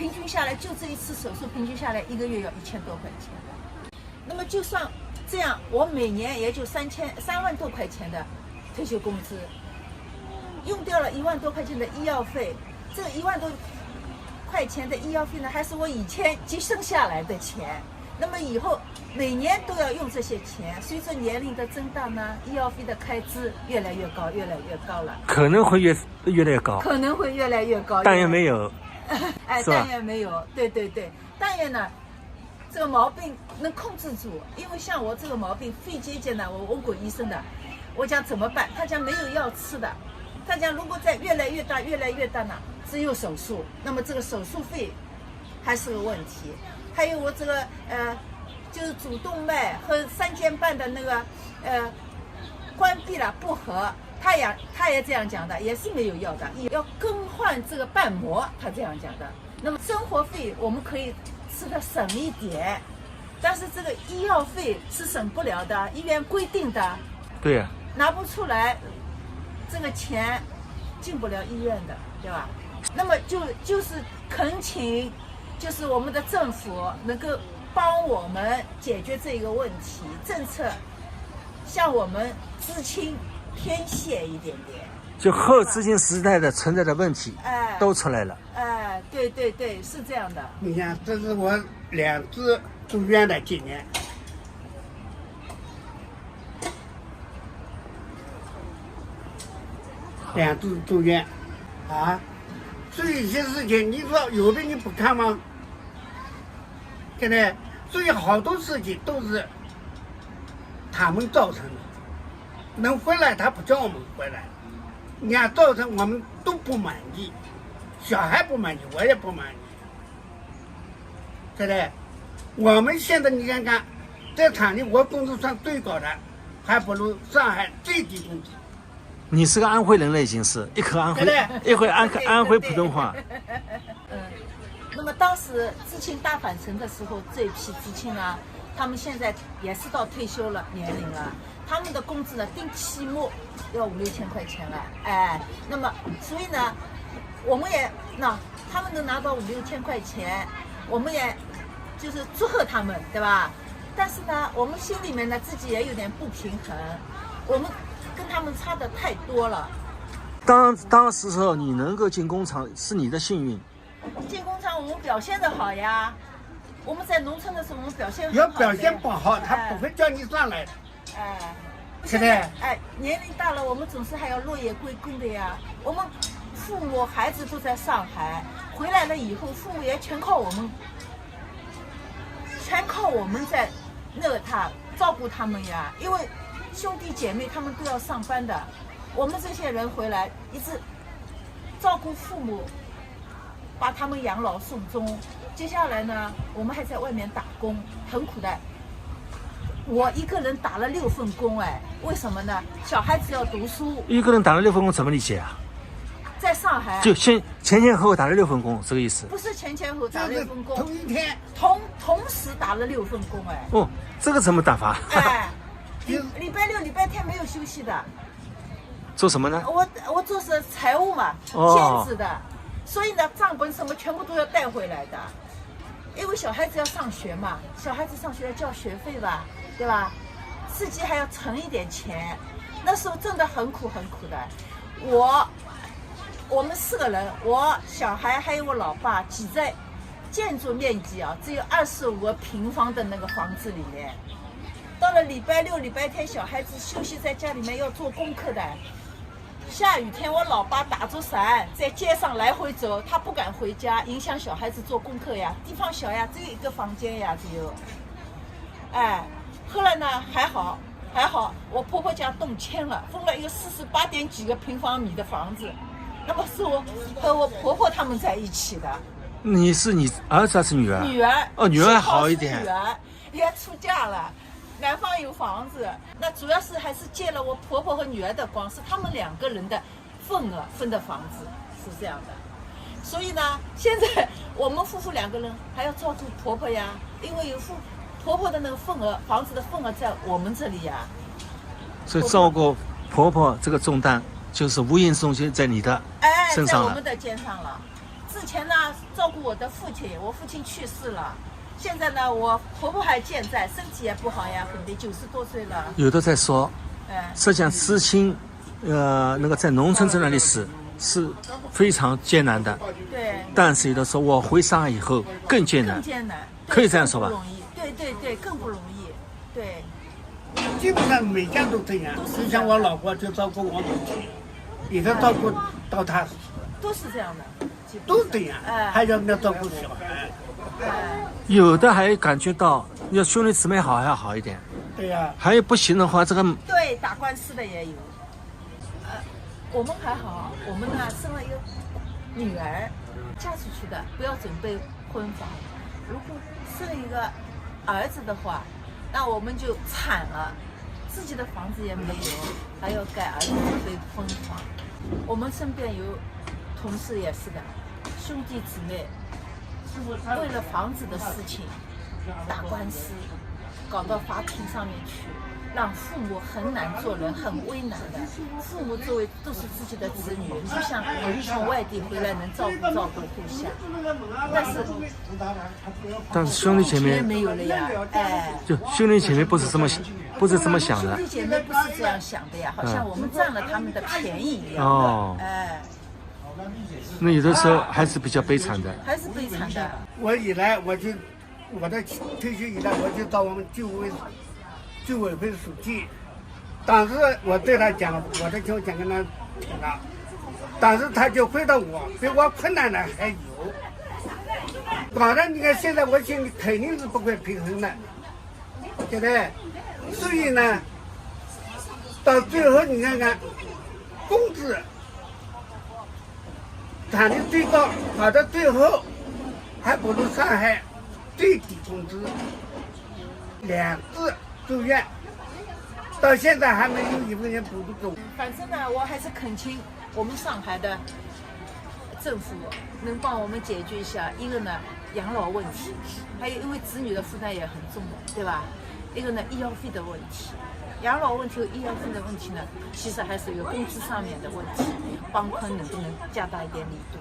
平均下来就这一次手术，平均下来1个月要1000多块钱的。那么就算这样，我每年也就3万多块钱的退休工资，用掉了1万多块钱的医药费，这1万多块钱的医药费呢，还是我以前节省下来的钱。那么以后每年都要用这些钱，随着年龄的增大呢，医药费的开支越来越高，越来越高了。可能会越来越高，可能会越来越高。但愿没有。哎，但愿没有。对对对，但愿呢，这个毛病能控制住。因为像我这个毛病肺结节呢，我问过医生的，我讲怎么办？他讲没有药吃的。他讲如果再越来越大呢，只有手术。那么这个手术费还是个问题。还有我这个就是主动脉和3尖瓣的那个关闭了不合，他也这样讲的，也是没有药的，要更换这个瓣膜，他这样讲的。那么生活费我们可以吃的省一点，但是这个医药费是省不了的，医院规定的。对呀。拿不出来，这个钱进不了医院的，对吧？那么就是恳请。就是我们的政府能够帮我们解决这个问题，政策向我们知青偏斜一点点。就后知青时代的存在的问题，都出来了。对对对，是这样的。你看，这是我2次住院的纪念。2次住院，啊。所以一些事情，你说有的你不看吗？对不对？所以好多事情都是他们造成的。能回来，他不叫我们回来，你看造成我们都不满意，小孩不满意，我也不满意，对不对？我们现在你看看，在厂里我工资算最高的，还不如上海最低工资。你是个安徽人了，已经是一口安徽，一会安徽普通话。那么当时知青大返城的时候，这一批知青啊，他们现在也是到退休了年龄了，他们的工资呢，定期末要5、6千块钱了，那么所以呢，我们也他们能拿到5、6千块钱，我们也就是祝贺他们，对吧？但是呢，我们心里面呢，自己也有点不平衡，我们跟他们差的太多了。当时候你能够进工厂是你的幸运。进工厂我们表现的好呀，我们在农村的时候我们表现很好。要表现不好，他不会叫你上来的。是的。年龄大了，我们总是还要落叶归根的呀。我们父母孩子都在上海，回来了以后，父母也全靠我们在他照顾他们呀，因为兄弟姐妹他们都要上班的，我们这些人回来一直照顾父母，把他们养老送终。接下来呢，我们还在外面打工，很苦的。我一个人打了6份工，为什么呢？小孩子要读书。一个人打了6份工，怎么理解啊？在上海就前后打了6份工，这个意思？不是前后打了6份工，同一天同时打了6份工，哦，这个怎么打法？礼拜六、礼拜天没有休息的。做什么呢？我做是财务嘛，兼职的，所以呢，账本什么全部都要带回来的。因为小孩子要上学嘛，小孩子上学要交学费吧，对吧？自己还要存一点钱，那时候真的很苦很苦的。我们4个人，我小孩还有我老爸，挤在建筑面积只有25个平方的那个房子里面。到了礼拜六、礼拜天，小孩子休息在家里面要做功课的。下雨天，我老爸打着伞在街上来回走，他不敢回家，影响小孩子做功课呀。地方小呀，只有1个房间呀，只有。后来呢，还好，我婆婆家动迁了，分了一个48点几个平方米的房子，那么是我和我婆婆他们在一起的。你是你儿子还是女儿？女儿。哦，女儿好一点。女儿也出嫁了。南方有房子，那主要是还是借了我婆婆和女儿的光，是他们2个人的份额分的房子，是这样的。所以呢，现在我们夫妇2个人还要照顾婆婆呀，因为有婆婆的那个份额，房子的份额在我们这里呀。所以照顾婆婆这个重担，就是无形中就在你的身上了。在我们的肩上了。之前呢照顾我的父亲，我父亲去世了。现在呢，我婆婆还健在，身体也不好呀，很得90多岁了。有的在说，哎，实际上知青，那个在农村这段历史是非常艰难的。对，但是有的说我回上海以后更艰难更，艰难，可以这样说吧更不容易，对对对，更不容易，对。基本上每家都这样。你像我老婆就照顾我母亲，也是照顾到她，都是这样的，基本上都这样。哎还要照顾小孩。哎，有的还感觉到要兄弟姊妹好还要好一点，对呀、还有不行的话，这个对，打官司的也有。我们还好，我们呢生了一个女儿，嫁出去的，不要准备婚房。如果生一个儿子的话，那我们就惨了，自己的房子也没有，还要给儿子准备婚房。我们身边有同事也是的，兄弟姊妹为了房子的事情打官司，搞到法庭上面去，让父母很难做人，很为难的。父母作为都是自己的子女，就像从外地回来能照顾互相，但是兄弟姐妹也没有了呀，哎。就兄弟姐妹不是这么想的兄弟姐妹不是这样想的呀，好像我们占了他们的便宜一样的，哦哎，那有的时候还是比较悲惨的。还是悲惨的。我以来我的退休以来，我就到我们居委会书记，当时我对他讲我的情况讲跟他讲了，当时他就回答我，比我困难的还有。当然，你看现在我心里肯定是不会平衡的，对不对？所以呢，到最后你看看，工资谈的最高，跑到最后还不如上海最低工资，2次住院，到现在还没有1分钱补助给我。反正呢，我还是恳请我们上海的政府能帮我们解决一下，一个呢养老问题，还有因为子女的负担也很重的，对吧？一个呢医药费的问题，养老问题和医药费的问题呢，其实还是有工资上面的问题，帮宽能不能加大一点力度？